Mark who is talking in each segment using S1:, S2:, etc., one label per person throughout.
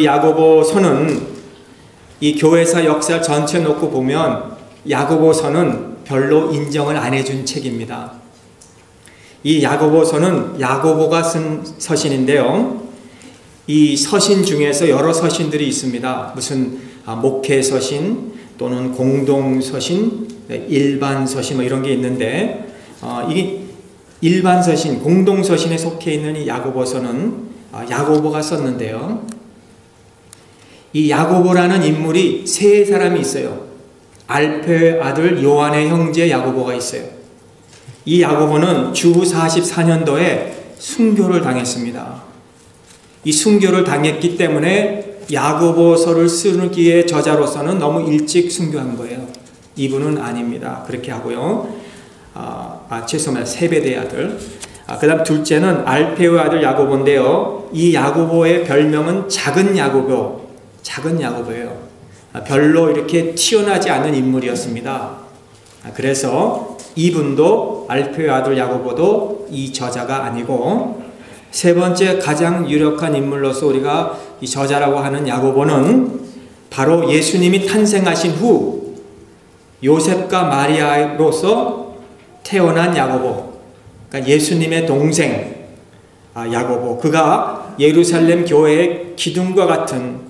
S1: 야고보서는 이 교회사 역사 전체 놓고 보면 야고보서는 별로 인정을 안 해준 책입니다. 이 야고보서는 야고보가 쓴 서신인데요. 이 서신 중에서 여러 서신들이 있습니다. 무슨 목회 서신 또는 공동 서신, 일반 서신 이런 게 있는데 이게 일반 서신, 공동 서신에 속해 있는 이 야고보서는 야고보가 썼는데요. 이 야고보라는 인물이 세 사람이 있어요. 알페의 아들 요한의 형제 야고보가 있어요. 이 야고보는 주 44년도에 순교를 당했습니다. 이 순교를 당했기 때문에 야고보서를 쓰기에 저자로서는 너무 일찍 순교한 거예요. 이분은 아닙니다. 그렇게 하고요. 죄송합니다. 세베대의 아들. 그 다음 둘째는 알페의 아들 야고보인데요. 이 야고보의 별명은 작은 야고보. 작은 야고보예요. 별로 이렇게 튀어나지 않은 인물이었습니다. 그래서 이분도 알페의 아들 야고보도 이 저자가 아니고, 세 번째 가장 유력한 인물로서 우리가 이 저자라고 하는 야고보는 바로 예수님이 탄생하신 후 요셉과 마리아로서 태어난 야고보, 그러니까 예수님의 동생 야고보. 그가 예루살렘 교회의 기둥과 같은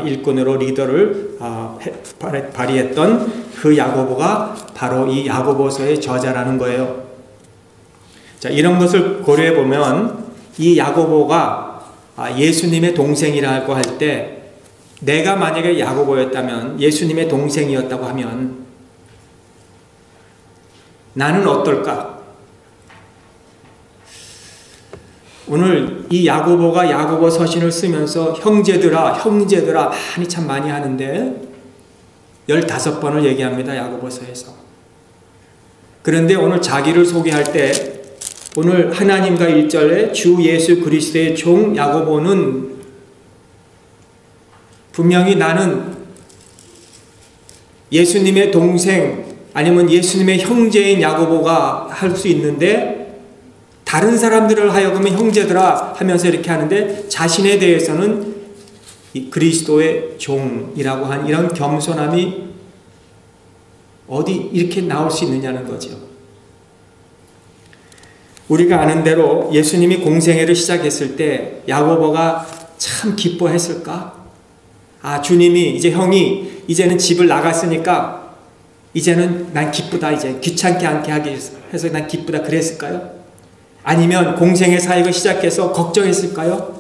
S1: 일꾼으로 리더를 발휘했던 그 야고보가 바로 이 야고보서의 저자라는 거예요. 자, 이런 것을 고려해 보면 이 야고보가 예수님의 동생이라고 할 때, 내가 만약에 야고보였다면, 예수님의 동생이었다고 하면 나는 어떨까? 오늘 이 야고보가 야고보 서신을 쓰면서 형제들아 많이 하는데 15번을 얘기합니다. 야고보서에서. 그런데 오늘 자기를 소개할 때 오늘 하나님과 1절에 주 예수 그리스도의 종 야고보는 분명히 나는 예수님의 동생 아니면 예수님의 형제인 야고보가 할 수 있는데, 다른 사람들을 하여금은 형제들아 하면서 이렇게 하는데 자신에 대해서는 이 그리스도의 종이라고 한 이런 겸손함이 어디 이렇게 나올 수 있느냐는 거죠. 우리가 아는 대로 예수님이 공생애를 시작했을 때 야고보가 참 기뻐했을까? 주님이 이제 형이 이제는 집을 나갔으니까 이제는 난 기쁘다, 이제 귀찮게 않게 하기 해서 난 기쁘다 그랬을까요? 아니면 공생의 사역을 시작해서 걱정했을까요?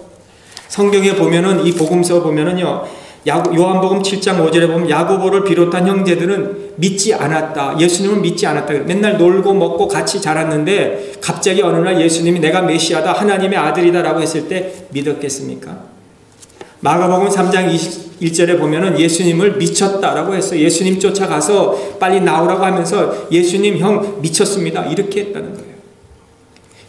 S1: 성경에 보면은, 이 복음서 보면은요, 요한복음 7장 5절에 보면 야고보를 비롯한 형제들은 믿지 않았다. 예수님을 믿지 않았다. 맨날 놀고 먹고 같이 자랐는데 갑자기 어느 날 예수님이 내가 메시아다, 하나님의 아들이다라고 했을 때 믿었겠습니까? 마가복음 3장 21절에 보면은 예수님을 미쳤다라고 했어요. 예수님 쫓아가서 빨리 나오라고 하면서 예수님 형 미쳤습니다, 이렇게 했다는 거예요.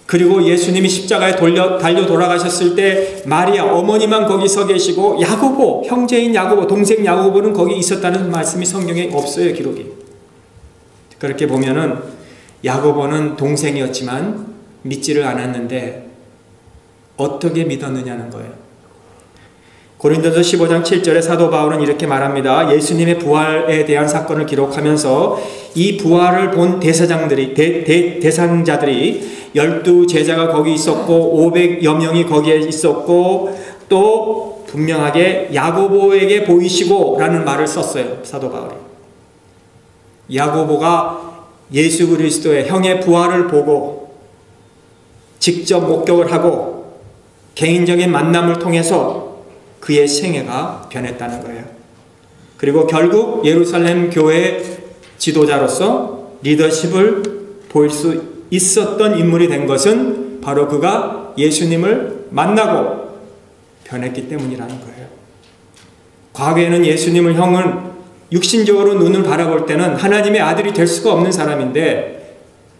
S1: 그리고 예수님이 십자가에 달려 돌아가셨을 때 마리아 어머니만 거기 서 계시고 야고보, 형제인 야고보, 동생 야고보는 거기 있었다는 말씀이 성경에 없어요, 기록이. 그렇게 보면은 야고보는 동생이었지만 믿지를 않았는데 어떻게 믿었느냐는 거예요. 고린도서 15장 7절에 사도 바울은 이렇게 말합니다. 예수님의 부활에 대한 사건을 기록하면서 이 부활을 본 대상자들이 12 제자가 거기 있었고 500여 명이 거기에 있었고 또 분명하게 야고보에게 보이시고 라는 말을 썼어요, 사도 바울이. 야고보가 예수 그리스도의 형의 부활을 보고 직접 목격을 하고 개인적인 만남을 통해서 그의 생애가 변했다는 거예요. 그리고 결국 예루살렘 교회 지도자로서 리더십을 보일 수 있었던 인물이 된 것은 바로 그가 예수님을 만나고 변했기 때문이라는 거예요. 과거에는 예수님을 형은 육신적으로 눈을 바라볼 때는 하나님의 아들이 될 수가 없는 사람인데,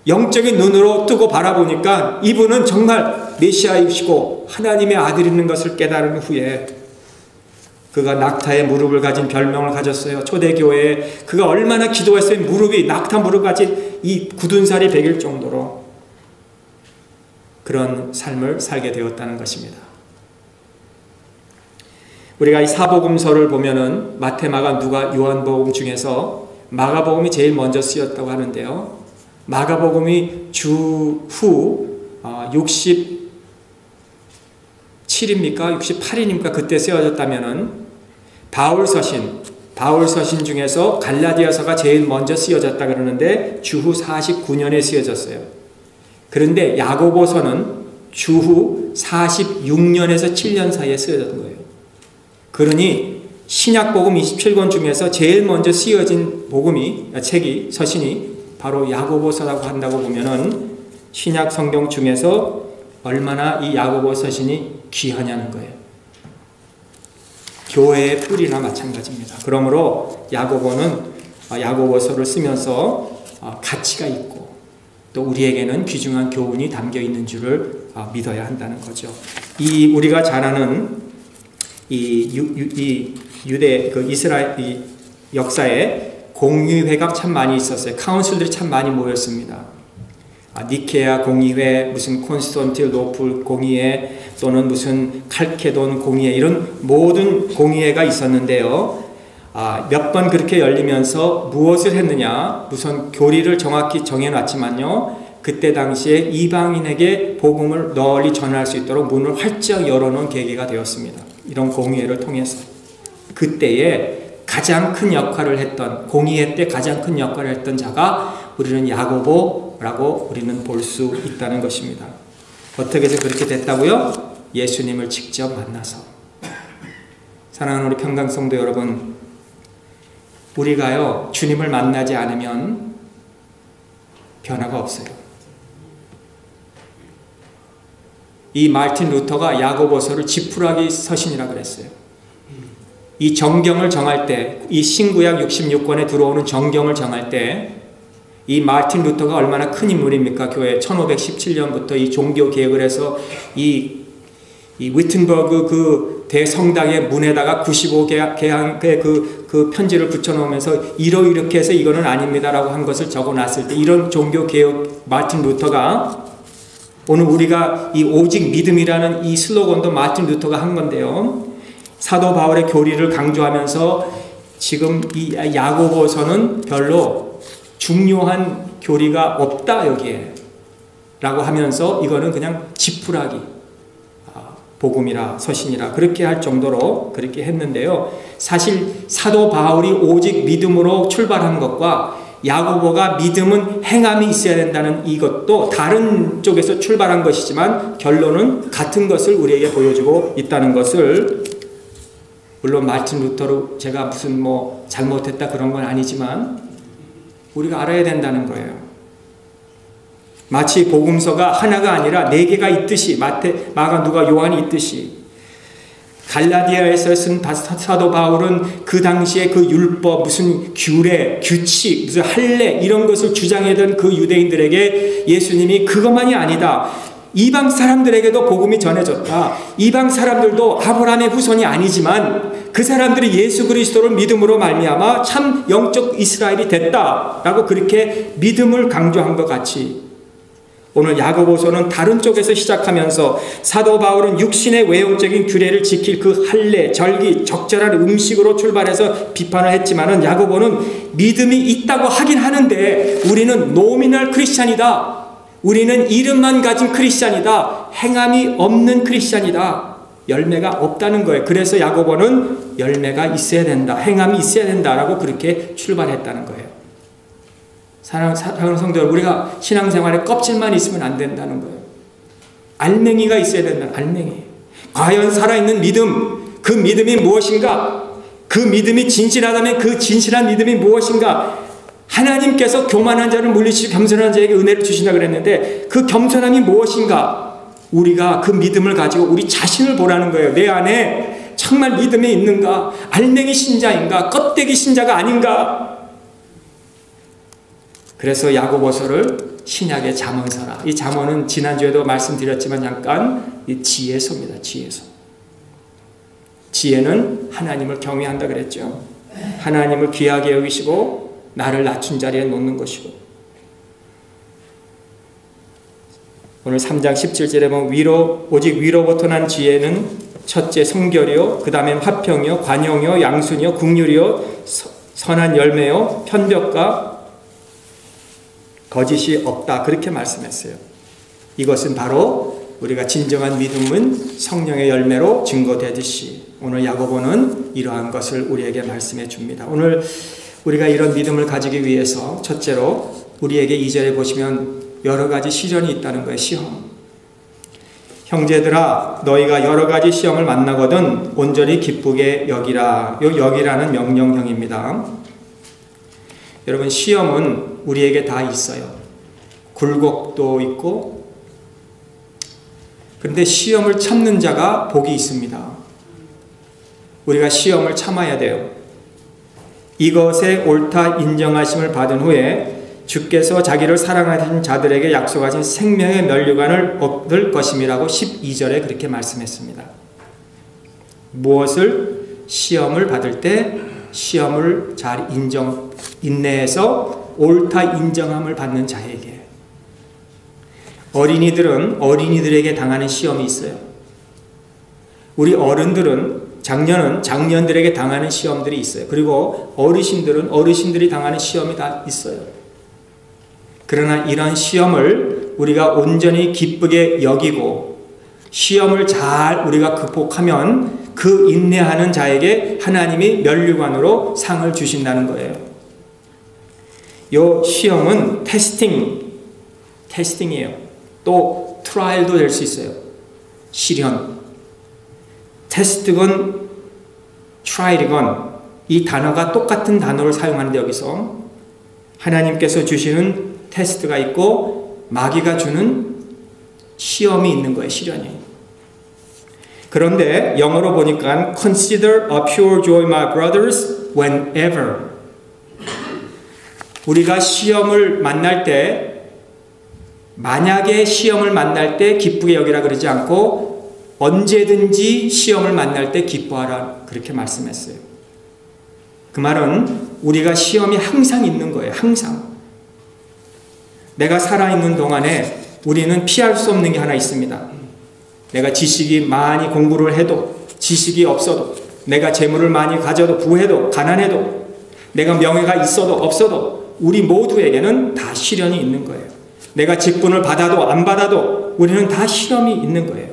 S1: 영적인 눈으로 뜨고 바라보니까 이분은 정말 메시아이시고 하나님의 아들인 것을 깨달은 후에 그가 낙타의 무릎을 가진 별명을 가졌어요. 초대교회에 그가 얼마나 기도했어요. 무릎이 낙타 무릎 가진 이 굳은 살이 배길 정도로 그런 삶을 살게 되었다는 것입니다. 우리가 이 사복음서를 보면은 마태, 마가, 누가, 요한복음 중에서 마가복음이 제일 먼저 쓰였다고 하는데요. 마가복음이 주후 67입니까? 68입니까? 그때 쓰여졌다면은 바울서신 중에서 갈라디아서가 제일 먼저 쓰여졌다 그러는데 주후 49년에 쓰여졌어요. 그런데 야고보서는 주후 46년에서 7년 사이에 쓰여진 거예요. 그러니 신약복음 27권 중에서 제일 먼저 쓰여진 책이, 서신이 바로 야고보서라고 한다고 보면은 신약 성경 중에서 얼마나 이 야고보 서신이 귀하냐는 거예요. 교회의 뿌리나 마찬가지입니다. 그러므로 야고보서를 쓰면서 가치가 있고 또 우리에게는 귀중한 교훈이 담겨 있는 줄을 믿어야 한다는 거죠. 우리가 잘 아는 유대 이스라엘 역사에 공의회가 참 많이 있었어요. 카운슬들이 참 많이 모였습니다. 니케아 공의회, 무슨 콘스탄티노플 공의회, 또는 무슨 칼케돈 공의회, 이런 모든 공의회가 있었는데요. 몇 번 그렇게 열리면서 무엇을 했느냐? 우선 교리를 정확히 정해놨지만요. 그때 당시에 이방인에게 복음을 널리 전할 수 있도록 문을 활짝 열어놓은 계기가 되었습니다. 이런 공의회를 통해서. 그때에 가장 큰 역할을 했던, 공의회 때 가장 큰 역할을 했던 자가 우리는 야고보라고 우리는 볼 수 있다는 것입니다. 어떻게 해서 그렇게 됐다고요? 예수님을 직접 만나서. 사랑하는 우리 평강성도 여러분, 우리가요 주님을 만나지 않으면 변화가 없어요. 이 마르틴 루터가 야고보서를 지푸라기 서신이라고 그랬어요. 이 정경을 정할 때, 이 신구약 66권에 들어오는 정경을 정할 때 이 마르틴 루터가 얼마나 큰 인물입니까? 교회 1517년부터 이 종교 개혁을 해서 이 위튼버그 그 대성당의 문에다가 95개항의 그 편지를 붙여놓으면서 이렇게 해서 이거는 아닙니다라고 한 것을 적어놨을 때, 이런 종교 개혁 마르틴 루터가, 오늘 우리가 이 오직 믿음이라는 이 슬로건도 마르틴 루터가 한 건데요. 사도 바울의 교리를 강조하면서 지금 이 야고보서는 별로 중요한 교리가 없다 여기에 라고 하면서 이거는 그냥 지푸라기 복음이라 서신이라 그렇게 할 정도로 그렇게 했는데요. 사실 사도 바울이 오직 믿음으로 출발한 것과 야고보가 믿음은 행함이 있어야 된다는 이것도 다른 쪽에서 출발한 것이지만 결론은 같은 것을 우리에게 보여주고 있다는 것을, 물론 마르틴 루터로 제가 무슨 잘못했다 그런 건 아니지만 우리가 알아야 된다는 거예요. 마치 복음서가 하나가 아니라 4개가 있듯이, 마태, 마가, 누가, 요한이 있듯이, 갈라디아에서 쓴 사도 바울은 그 당시에 그 율법, 무슨 규례, 규칙, 무슨 할례 이런 것을 주장하던 그 유대인들에게 예수님이 그것만이 아니다, 이방 사람들에게도 복음이 전해졌다. 이방 사람들도 아브라함의 후손이 아니지만 그 사람들이 예수 그리스도를 믿음으로 말미암아 참 영적 이스라엘이 됐다라고 그렇게 믿음을 강조한 것 같이, 오늘 야고보서는 다른 쪽에서 시작하면서 사도 바울은 육신의 외형적인 규례를 지킬 그 할례, 절기, 적절한 음식으로 출발해서 비판을 했지만은 야고보는 믿음이 있다고 하긴 하는데 우리는 노미널 크리스찬이다. 우리는 이름만 가진 크리스찬이다. 행함이 없는 크리스찬이다. 열매가 없다는 거예요. 그래서 야고보는 열매가 있어야 된다, 행함이 있어야 된다라고 그렇게 출발했다는 거예요. 사랑하는 성도 여러분, 우리가 신앙생활에 껍질만 있으면 안 된다는 거예요. 알맹이가 있어야 된다. 알맹이. 과연 살아있는 믿음, 그 믿음이 무엇인가? 그 믿음이 진실하다면 그 진실한 믿음이 무엇인가? 하나님께서 교만한 자를 물리치시고 겸손한 자에게 은혜를 주신다 그랬는데 그 겸손함이 무엇인가? 우리가 그 믿음을 가지고 우리 자신을 보라는 거예요. 내 안에 정말 믿음이 있는가? 알맹이 신자인가? 껍데기 신자가 아닌가? 그래서 야고보서를 신약의 잠언서라. 이 잠언은 지난주에도 말씀드렸지만 잠깐 이 지혜서입니다. 지혜서. 지혜는 하나님을 경외한다 그랬죠. 하나님을 귀하게 여기시고 나를 낮춘 자리에 놓는 것이고, 오늘 3장 17절에 보면 오직 위로부터 난 지혜는 첫째 성결이요, 그 다음에 화평이요, 관용이요, 양순이요, 긍휼이요, 선한 열매요, 편벽과 거짓이 없다. 그렇게 말씀했어요. 이것은 바로 우리가 진정한 믿음은 성령의 열매로 증거되듯이 오늘 야고보는 이러한 것을 우리에게 말씀해 줍니다. 오늘 우리가 이런 믿음을 가지기 위해서 첫째로 우리에게 2절에 보시면 여러 가지 시련이 있다는 거예요. 시험. 형제들아 너희가 여러 가지 시험을 만나거든 온전히 기쁘게 여기라. 요 여기라는 명령형입니다. 여러분 시험은 우리에게 다 있어요. 굴곡도 있고, 그런데 시험을 참는 자가 복이 있습니다. 우리가 시험을 참아야 돼요. 이것에 옳다 인정하심을 받은 후에 주께서 자기를 사랑하신 자들에게 약속하신 생명의 면류관을 얻을 것임이라고 12절에 그렇게 말씀했습니다. 무엇을? 시험을 받을 때 시험을 잘 인내해서 옳다 인정함을 받는 자에게. 어린이들은 어린이들에게 당하는 시험이 있어요. 우리 어른들은 장년들에게 당하는 시험들이 있어요. 그리고 어르신들은 어르신들이 당하는 시험이 다 있어요. 그러나 이런 시험을 우리가 온전히 기쁘게 여기고 시험을 잘 우리가 극복하면 그 인내하는 자에게 하나님이 면류관으로 상을 주신다는 거예요. 이 시험은 테스팅이에요. 또 트라이얼도 될 수 있어요. 시련. 테스트건 트라이얼이건 이 단어가 똑같은 단어를 사용하는데 여기서 하나님께서 주시는 테스트가 있고 마귀가 주는 시험이 있는 거예요. 시련이. 그런데 영어로 보니까 Consider a pure joy, my brothers, whenever. 우리가 시험을 만날 때, 만약에 시험을 만날 때 기쁘게 여기라 그러지 않고 언제든지 시험을 만날 때 기뻐하라 그렇게 말씀했어요. 그 말은 우리가 시험이 항상 있는 거예요. 항상. 내가 살아있는 동안에 우리는 피할 수 없는 게 하나 있습니다. 내가 지식이 많이 공부를 해도, 지식이 없어도, 내가 재물을 많이 가져도, 부해도, 가난해도, 내가 명예가 있어도 없어도 우리 모두에게는 다 시련이 있는 거예요. 내가 직분을 받아도 안 받아도 우리는 다 시험이 있는 거예요.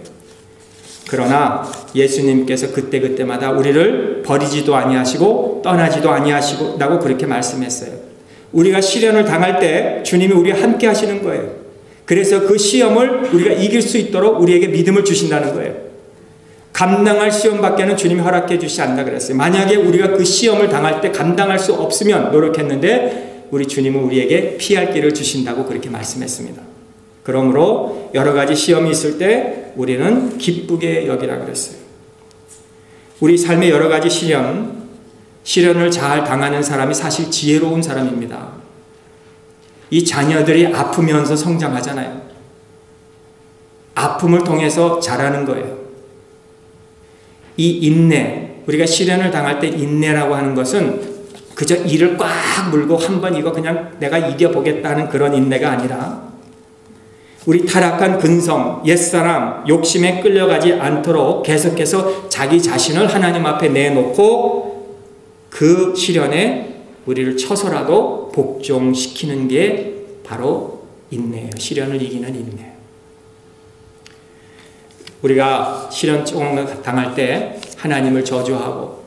S1: 그러나 예수님께서 그때그때마다 우리를 버리지도 아니하시고 떠나지도 아니하시고 그렇게 말씀했어요. 우리가 시련을 당할 때 주님이 우리와 함께 하시는 거예요. 그래서 그 시험을 우리가 이길 수 있도록 우리에게 믿음을 주신다는 거예요. 감당할 시험밖에는 주님이 허락해 주시지 않는다 그랬어요. 만약에 우리가 그 시험을 당할 때 감당할 수 없으면 노력했는데 우리 주님은 우리에게 피할 길을 주신다고 그렇게 말씀했습니다. 그러므로 여러 가지 시험이 있을 때 우리는 기쁘게 여기라 그랬어요. 우리 삶의 여러 가지 시련을 잘 당하는 사람이 사실 지혜로운 사람입니다. 이 자녀들이 아프면서 성장하잖아요. 아픔을 통해서 자라는 거예요. 이 인내, 우리가 시련을 당할 때 인내라고 하는 것은 그저 이를 꽉 물고 한번 이거 그냥 내가 이겨보겠다는 그런 인내가 아니라 우리 타락한 근성, 옛사람, 욕심에 끌려가지 않도록 계속해서 자기 자신을 하나님 앞에 내놓고 그 시련에 우리를 쳐서라도 복종시키는 게 바로 인내예요. 시련을 이기는 인내. 우리가 시련 조금 당할 때 하나님을 저주하고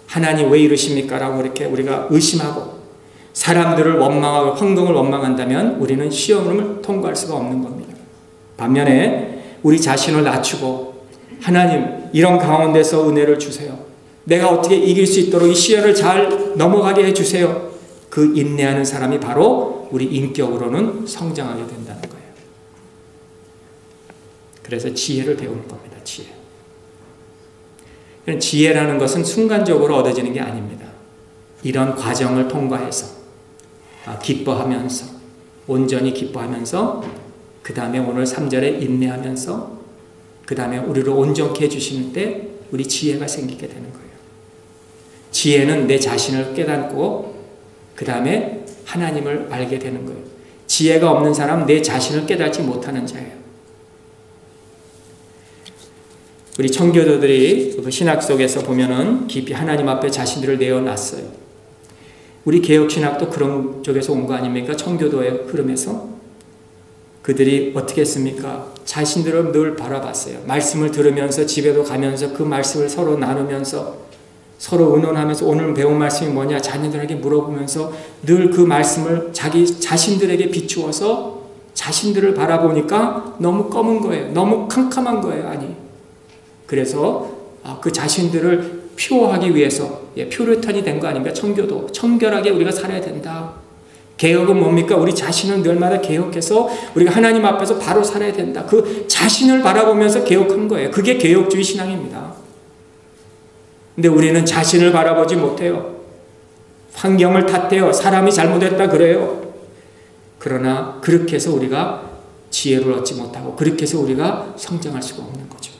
S1: 하나님 왜 이러십니까? 라고 이렇게 우리가 의심하고 사람들을 원망하고 환경을 원망한다면 우리는 시험을 통과할 수가 없는 겁니다. 반면에 우리 자신을 낮추고 하나님 이런 가운데서 은혜를 주세요. 내가 어떻게 이길 수 있도록 이 시련을 잘 넘어가게 해주세요. 그 인내하는 사람이 바로 우리 인격으로는 성장하게 된다는 거예요. 그래서 지혜를 배우는 겁니다. 지혜. 지혜라는 것은 순간적으로 얻어지는 게 아닙니다. 이런 과정을 통과해서 기뻐하면서 온전히 기뻐하면서 그 다음에 오늘 3절에 인내하면서 그 다음에 우리를 온전케 해주시는 때 우리 지혜가 생기게 되는 거예요. 지혜는 내 자신을 깨닫고 그 다음에 하나님을 알게 되는 거예요. 지혜가 없는 사람은 내 자신을 깨닫지 못하는 자예요. 우리 청교도들이 그 신학 속에서 보면은 깊이 하나님 앞에 자신들을 내어놨어요. 우리 개혁신학도 그런 쪽에서 온 거 아닙니까? 청교도의 흐름에서. 그들이 어떻게 했습니까? 자신들을 늘 바라봤어요. 말씀을 들으면서 집에도 가면서 그 말씀을 서로 나누면서 서로 의논하면서 오늘 배운 말씀이 뭐냐 자녀들에게 물어보면서 늘 그 말씀을 자기 자신들에게 비추어서 자신들을 바라보니까 너무 검은 거예요. 너무 캄캄한 거예요. 아니. 그래서 그 자신들을 퓨어하기 위해서 퓨리탄이 된 거 아닙니까? 청교도. 청결하게 우리가 살아야 된다. 개혁은 뭡니까? 우리 자신을 늘마다 개혁해서 우리가 하나님 앞에서 바로 살아야 된다. 그 자신을 바라보면서 개혁한 거예요. 그게 개혁주의 신앙입니다. 근데 우리는 자신을 바라보지 못해요. 환경을 탓해요. 사람이 잘못했다 그래요. 그러나 그렇게 해서 우리가 지혜를 얻지 못하고 그렇게 해서 우리가 성장할 수가 없는 거죠.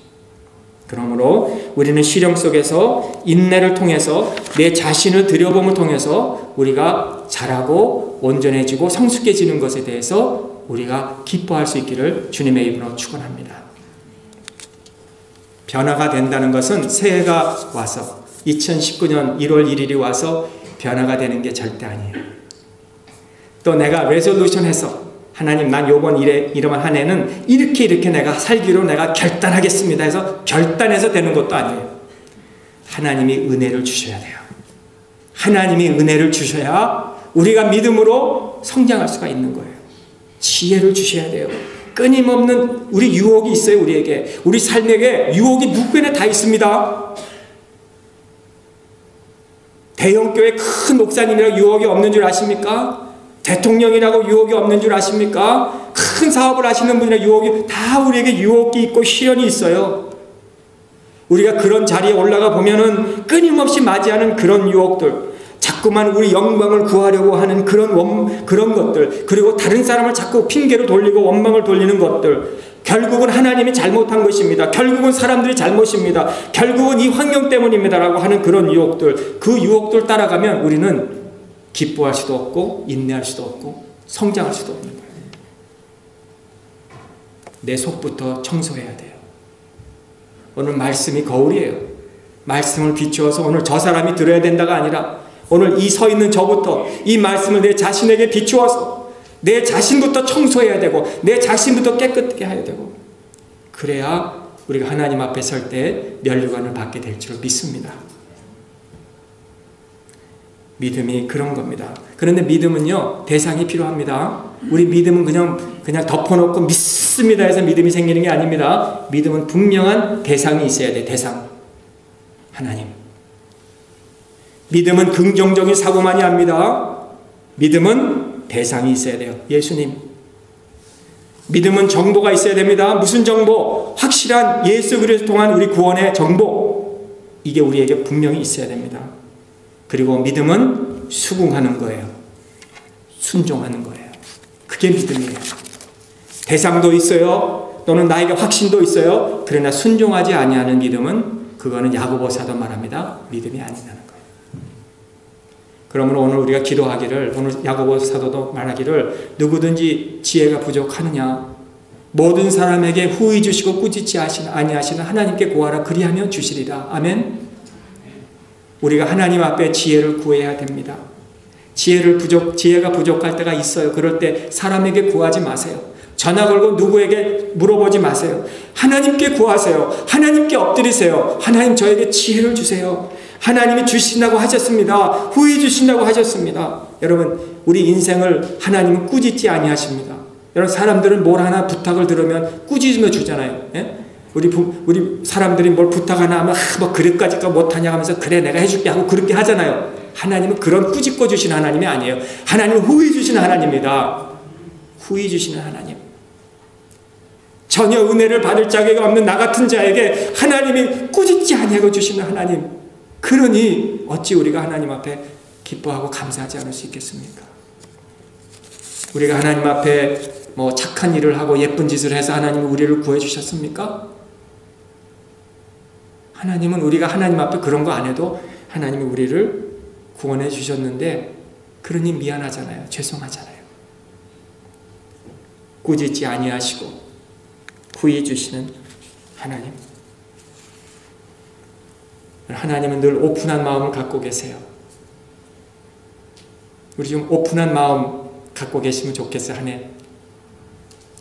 S1: 그러므로 우리는 시련 속에서 인내를 통해서 내 자신을 들여봄을 통해서 우리가 자라고 온전해지고 성숙해지는 것에 대해서 우리가 기뻐할 수 있기를 주님의 이름으로 축원합니다. 변화가 된다는 것은 새해가 와서 2019년 1월 1일이 와서 변화가 되는 게 절대 아니에요. 또 내가 레졸루션 해서 하나님 난 요번 이러한 한 해는 이렇게 내가 살기로 내가 결단하겠습니다 해서 결단해서 되는 것도 아니에요. 하나님이 은혜를 주셔야 돼요. 하나님이 은혜를 주셔야 우리가 믿음으로 성장할 수가 있는 거예요. 지혜를 주셔야 돼요. 끊임없는 우리 유혹이 있어요. 우리에게. 우리 삶에게 유혹이 누구에나 다 있습니다. 대형교회 큰 목사님이라고 유혹이 없는 줄 아십니까? 대통령이라고 유혹이 없는 줄 아십니까? 큰 사업을 하시는 분이나 유혹이 다 우리에게 유혹이 있고 시련이 있어요. 우리가 그런 자리에 올라가 보면은 끊임없이 맞이하는 그런 유혹들, 자꾸만 우리 영광을 구하려고 하는 그런 것들, 그리고 다른 사람을 자꾸 핑계로 돌리고 원망을 돌리는 것들, 결국은 하나님이 잘못한 것입니다. 결국은 사람들이 잘못입니다. 결국은 이 환경 때문입니다라고 하는 그런 유혹들, 그 유혹들 따라가면 우리는 기뻐할 수도 없고 인내할 수도 없고 성장할 수도 없는 거예요. 내 속부터 청소해야 돼요. 오늘 말씀이 거울이에요. 말씀을 비추어서 오늘 저 사람이 들어야 된다가 아니라 오늘 이 서 있는 저부터 이 말씀을 내 자신에게 비추어서 내 자신부터 청소해야 되고 내 자신부터 깨끗하게 해야 되고 그래야 우리가 하나님 앞에 설 때 면류관을 받게 될 줄 믿습니다. 믿음이 그런 겁니다. 그런데 믿음은요 대상이 필요합니다. 우리 믿음은 그냥 덮어놓고 믿습니다 해서 믿음이 생기는 게 아닙니다. 믿음은 분명한 대상이 있어야 돼. 대상. 하나님. 믿음은 긍정적인 사고만이 합니다. 믿음은 대상이 있어야 돼요. 예수님. 믿음은 정보가 있어야 됩니다. 무슨 정보? 확실한 예수 그리스도 통한 우리 구원의 정보. 이게 우리에게 분명히 있어야 됩니다. 그리고 믿음은 수긍하는 거예요. 순종하는 거예요. 그게 믿음이에요. 대상도 있어요. 또는 나에게 확신도 있어요. 그러나 순종하지 아니하는 믿음은 그거는 야고보 사도 말합니다. 믿음이 아니라는 거예요. 그러므로 오늘 우리가 기도하기를 오늘 야고보 사도도 말하기를 누구든지 지혜가 부족하느냐 모든 사람에게 후히 주시고 꾸짖지 아니하시는 하나님께 구하라 그리하면 주시리라. 아멘. 우리가 하나님 앞에 지혜를 구해야 됩니다. 지혜가 부족할 때가 있어요. 그럴 때 사람에게 구하지 마세요. 전화 걸고 누구에게 물어보지 마세요. 하나님께 구하세요. 하나님께 엎드리세요. 하나님 저에게 지혜를 주세요. 하나님이 주신다고 하셨습니다. 후히 주신다고 하셨습니다. 여러분 우리 인생을 하나님은 꾸짖지 아니하십니다. 여러분 사람들은 뭘 하나 부탁을 들으면 꾸짖으며 주잖아요. 예? 우리 사람들이 뭘 부탁 하나 하면 뭐 그릇까지 못하냐 하면서 그래 내가 해줄게 하고 그렇게 하잖아요. 하나님은 그런 꾸짖고 주시는 하나님이 아니에요. 하나님은 후히 주시는 하나님입니다. 후히 주시는 하나님. 전혀 은혜를 받을 자격이 없는 나 같은 자에게 하나님이 꾸짖지 아니하고 주시는 하나님. 그러니 어찌 우리가 하나님 앞에 기뻐하고 감사하지 않을 수 있겠습니까? 우리가 하나님 앞에 뭐 착한 일을 하고 예쁜 짓을 해서 하나님이 우리를 구해 주셨습니까? 하나님은 우리가 하나님 앞에 그런 거 안 해도 하나님이 우리를 구원해 주셨는데 그러니 미안하잖아요. 죄송하잖아요. 꾸짖지 아니하시고 후히 주시는 하나님. 하나님은 늘 오픈한 마음을 갖고 계세요. 우리 좀 오픈한 마음 갖고 계시면 좋겠어요. 한 해.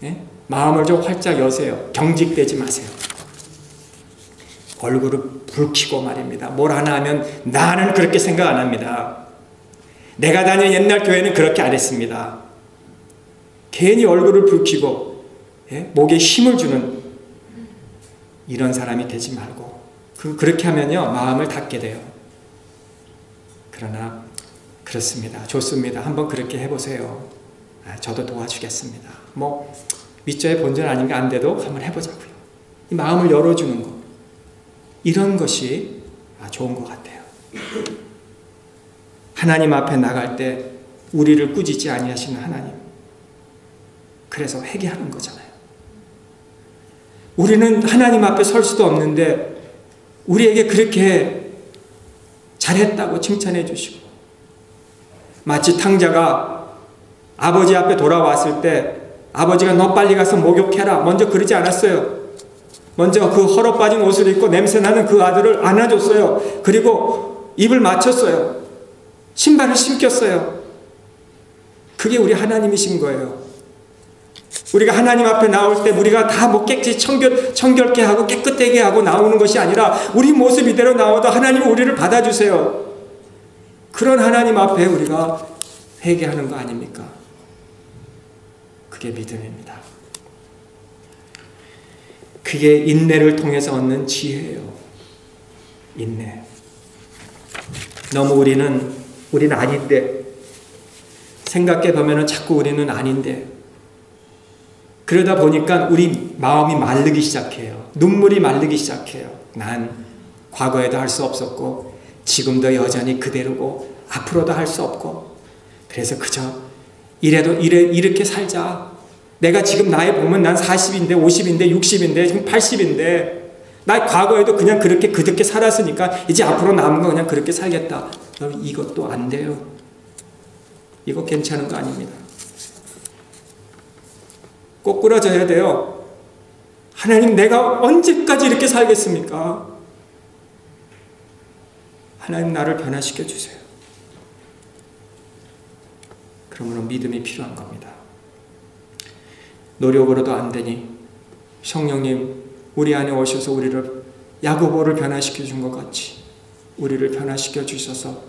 S1: 네? 마음을 좀 활짝 여세요. 경직되지 마세요. 얼굴을 붉히고 말입니다. 뭘 하나 하면 나는 그렇게 생각 안 합니다. 내가 다니는 옛날 교회는 그렇게 안 했습니다. 괜히 얼굴을 붉히고 목에 힘을 주는 이런 사람이 되지 말고 그렇게 하면요 마음을 닫게 돼요. 그러나 그렇습니다. 좋습니다. 한번 그렇게 해보세요. 저도 도와주겠습니다. 뭐 밑자의 본전 아닌가 안 돼도 한번 해보자고요. 이 마음을 열어주는 것 이런 것이 좋은 것 같아요. 하나님 앞에 나갈 때 우리를 꾸짖지 아니하시는 하나님. 그래서 회개하는 거잖아요. 우리는 하나님 앞에 설 수도 없는데 우리에게 그렇게 잘했다고 칭찬해 주시고 마치 탕자가 아버지 앞에 돌아왔을 때 아버지가 너 빨리 가서 목욕해라 먼저 그러지 않았어요. 먼저 그 헐어 빠진 옷을 입고 냄새나는 그 아들을 안아줬어요. 그리고 입을 맞췄어요. 신발을 신겼어요. 그게 우리 하나님이신 거예요. 우리가 하나님 앞에 나올 때 우리가 다 뭐 깨끗이 청결케 하고 깨끗하게 하고 나오는 것이 아니라 우리 모습 이대로 나와도 하나님은 우리를 받아주세요. 그런 하나님 앞에 우리가 회개하는 거 아닙니까? 그게 믿음입니다. 그게 인내를 통해서 얻는 지혜예요. 인내. 너무 우리는 아닌데 생각해 보면은 자꾸 우리는 아닌데 그러다 보니까 우리 마음이 마르기 시작해요. 눈물이 마르기 시작해요. 난 과거에도 할 수 없었고 지금도 여전히 그대로고 앞으로도 할 수 없고 그래서 그저 이렇게 살자. 내가 지금 나이 보면 난 40인데 50인데 60인데 지금 80인데 나 과거에도 그냥 그렇게 살았으니까 이제 앞으로 남은 거 그냥 그렇게 살겠다. 여러분 이것도 안 돼요. 이거 괜찮은 거 아닙니다. 꼬꾸라져야 돼요. 하나님 내가 언제까지 이렇게 살겠습니까? 하나님 나를 변화시켜 주세요. 그러므로 믿음이 필요한 겁니다. 노력으로도 안 되니 성령님 우리 안에 오셔서 우리를 야고보를 변화시켜 준 것 같이 우리를 변화시켜 주셔서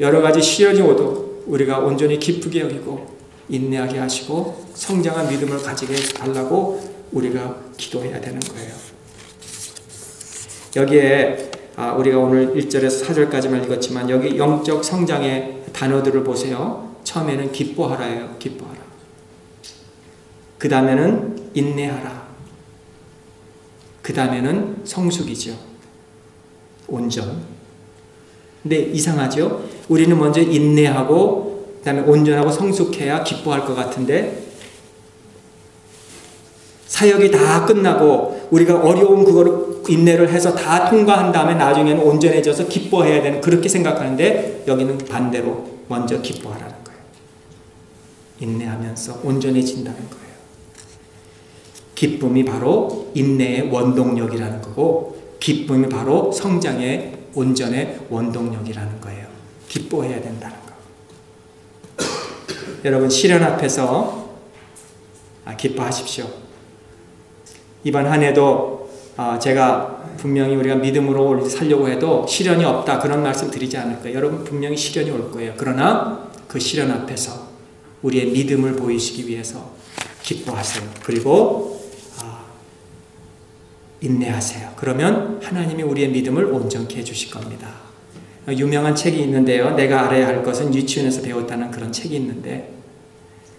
S1: 여러 가지 시련이 오도 우리가 온전히 기쁘게 여기고 인내하게 하시고 성장한 믿음을 가지게 해달라고 우리가 기도해야 되는 거예요. 여기에 우리가 오늘 1절에서 4절까지만 읽었지만 여기 영적 성장의 단어들을 보세요. 처음에는 기뻐하라예요. 기뻐하라. 그 다음에는 인내하라. 그 다음에는 성숙이죠. 온전. 근데 이상하죠? 우리는 먼저 인내하고 그 다음에 온전하고 성숙해야 기뻐할 것 같은데 사역이 다 끝나고 우리가 어려운 그거를 인내를 해서 다 통과한 다음에 나중에는 온전해져서 기뻐해야 되는 그렇게 생각하는데 여기는 반대로 먼저 기뻐하라는 거예요. 인내하면서 온전해진다는 거예요. 기쁨이 바로 인내의 원동력이라는 거고 기쁨이 바로 성장의 온전의 원동력이라는 거예요. 기뻐해야 된다는 거. 여러분 시련 앞에서 기뻐하십시오. 이번 한 해도 제가 분명히 우리가 믿음으로 살려고 해도 시련이 없다 그런 말씀 드리지 않을 거예요. 여러분 분명히 시련이 올 거예요. 그러나 그 시련 앞에서 우리의 믿음을 보이시기 위해서 기뻐하세요. 그리고 인내하세요. 그러면 하나님이 우리의 믿음을 온전케 해주실 겁니다. 유명한 책이 있는데요. 내가 알아야 할 것은 유치원에서 배웠다는 그런 책이 있는데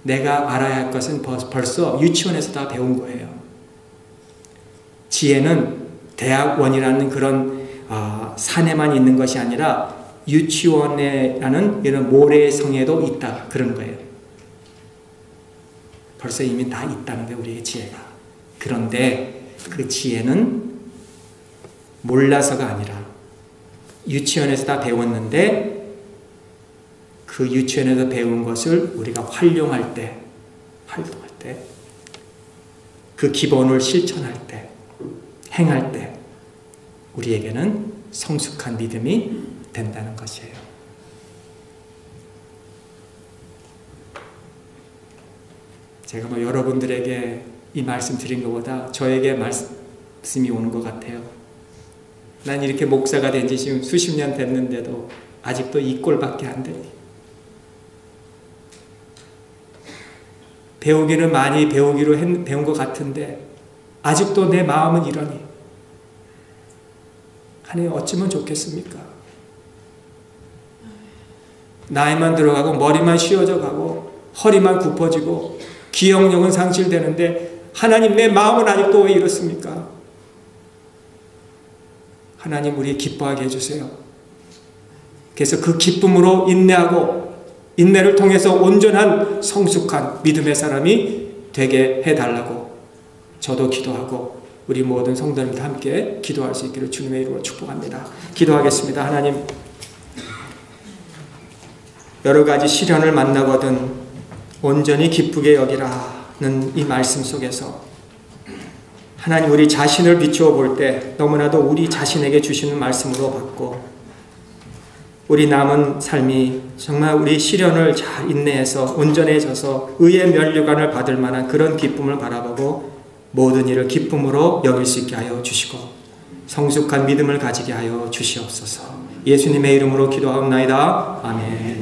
S1: 내가 알아야 할 것은 벌써 유치원에서 다 배운 거예요. 지혜는 대학원이라는 그런 산에만 있는 것이 아니라 유치원이라는 이런 모래성에도 있다. 그런 거예요. 벌써 이미 다 있다는 거예요. 우리의 지혜가. 그런데 그 지혜는 몰라서가 아니라 유치원에서 다 배웠는데 그 유치원에서 배운 것을 우리가 활용할 때 그 기본을 실천할 때 행할 때 우리에게는 성숙한 믿음이 된다는 것이에요. 제가 뭐 여러분들에게 이 말씀 드린 것보다 저에게 말씀이 오는 것 같아요. 난 이렇게 목사가 된 지 지금 수십 년 됐는데도 아직도 이 꼴밖에 안 되니. 배우기는 많이 배운 것 같은데 아직도 내 마음은 이러니. 하나님 어쩌면 좋겠습니까? 나이만 들어가고 머리만 휘어져 가고 허리만 굽어지고 기억력은 상실되는데 하나님 내 마음은 아직도 왜 이렇습니까? 하나님 우리 기뻐하게 해주세요. 그래서 그 기쁨으로 인내하고 인내를 통해서 온전한 성숙한 믿음의 사람이 되게 해달라고 저도 기도하고 우리 모든 성도님과 함께 기도할 수 있기를 주님의 이름으로 축복합니다. 기도하겠습니다. 하나님, 여러 가지 시련을 만나거든 온전히 기쁘게 여기라는 이 말씀 속에서 하나님 우리 자신을 비추어 볼 때 너무나도 우리 자신에게 주시는 말씀으로 받고 우리 남은 삶이 정말 우리 시련을 잘 인내해서 온전해져서 의의 면류관을 받을 만한 그런 기쁨을 바라보고 모든 일을 기쁨으로 여길 수 있게 하여 주시고 성숙한 믿음을 가지게 하여 주시옵소서. 예수님의 이름으로 기도하옵나이다. 아멘.